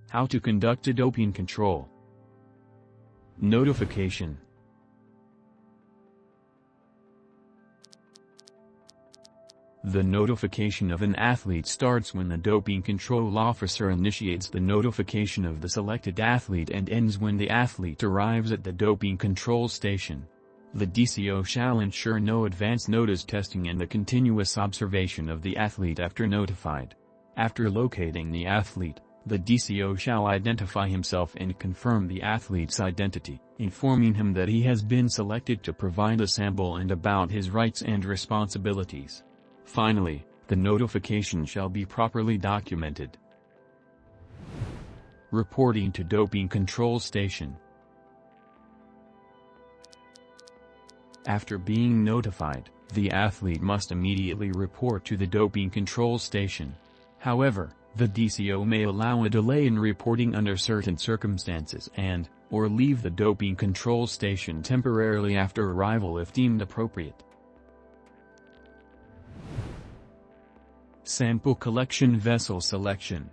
How to conduct a doping control. Notification. The notification of an athlete starts when the doping control officer initiates the notification of the selected athlete and ends when the athlete arrives at the doping control station. The DCO shall ensure no advance notice testing and the continuous observation of the athlete after notified. After locating the athlete, the DCO shall identify himself and confirm the athlete's identity, informing him that he has been selected to provide a sample and about his rights and responsibilities. Finally, the notification shall be properly documented. Reporting to doping control station. After being notified, the athlete must immediately report to the doping control station. However, the DCO may allow a delay in reporting under certain circumstances or leave the doping control station temporarily after arrival if deemed appropriate. Sample collection vessel selection.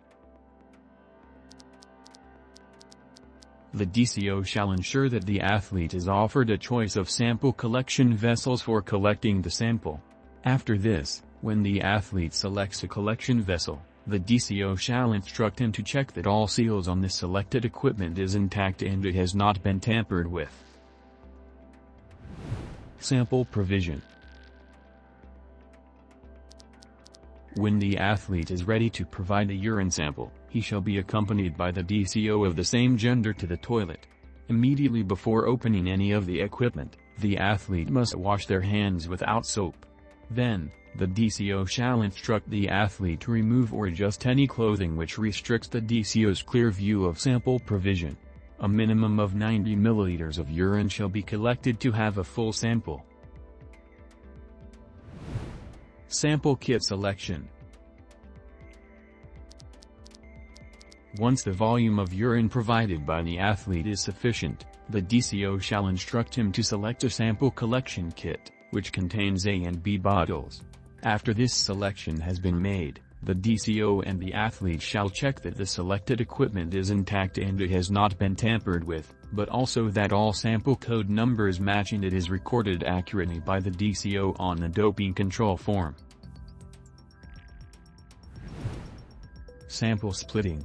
The DCO shall ensure that the athlete is offered a choice of sample collection vessels for collecting the sample. After this, when the athlete selects a collection vessel, the DCO shall instruct him to check that all seals on the selected equipment is intact and it has not been tampered with. Sample provision. When the athlete is ready to provide a urine sample, he shall be accompanied by the DCO of the same gender to the toilet. Immediately before opening any of the equipment, the athlete must wash their hands without soap. Then, the DCO shall instruct the athlete to remove or adjust any clothing which restricts the DCO's clear view of sample provision. A minimum of 90 milliliters of urine shall be collected to have a full sample. Sample kit selection. Once the volume of urine provided by the athlete is sufficient, the DCO shall instruct him to select a sample collection kit, which contains A and B bottles. After this selection has been made, the DCO and the athlete shall check that the selected equipment is intact and it has not been tampered with, but also that all sample code numbers matching it is recorded accurately by the DCO on the doping control form. Sample splitting.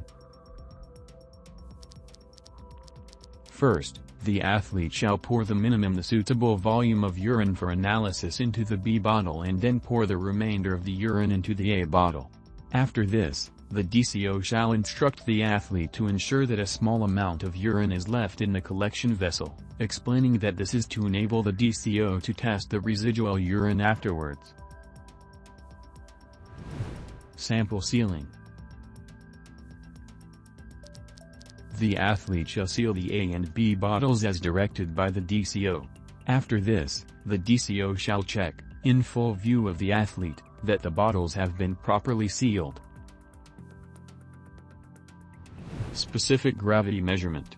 First, the athlete shall pour the suitable volume of urine for analysis into the B bottle and then pour the remainder of the urine into the A bottle. After this, the DCO shall instruct the athlete to ensure that a small amount of urine is left in the collection vessel, explaining that this is to enable the DCO to test the residual urine afterwards. Sample sealing. The athlete shall seal the A and B bottles as directed by the DCO. After this, the DCO shall check, in full view of the athlete, that the bottles have been properly sealed. Specific gravity measurement.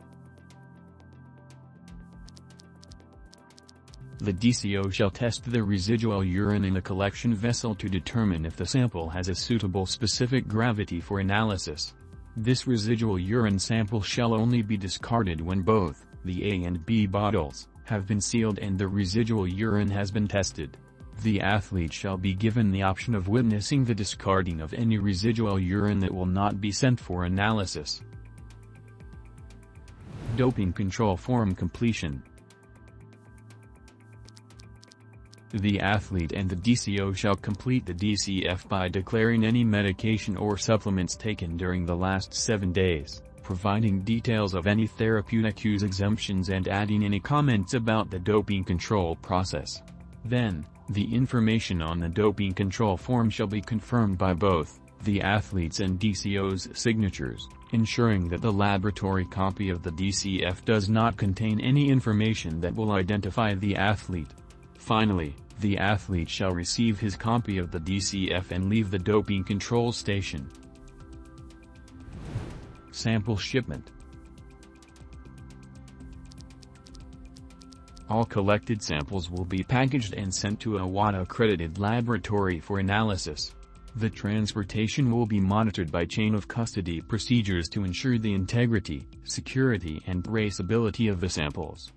The DCO shall test the residual urine in the collection vessel to determine if the sample has a suitable specific gravity for analysis. This residual urine sample shall only be discarded when both the A and B bottles have been sealed and the residual urine has been tested. The athlete shall be given the option of witnessing the discarding of any residual urine that will not be sent for analysis. Doping control form completion. The athlete and the DCO shall complete the DCF by declaring any medication or supplements taken during the last 7 days, providing details of any therapeutic use exemptions and adding any comments about the doping control process. Then, the information on the doping control form shall be confirmed by both the athlete's and DCO's signatures, ensuring that the laboratory copy of the DCF does not contain any information that will identify the athlete. Finally, the athlete shall receive his copy of the DCF and leave the doping control station. Sample shipment. All collected samples will be packaged and sent to a WADA-accredited laboratory for analysis. The transportation will be monitored by chain-of-custody procedures to ensure the integrity, security and traceability of the samples.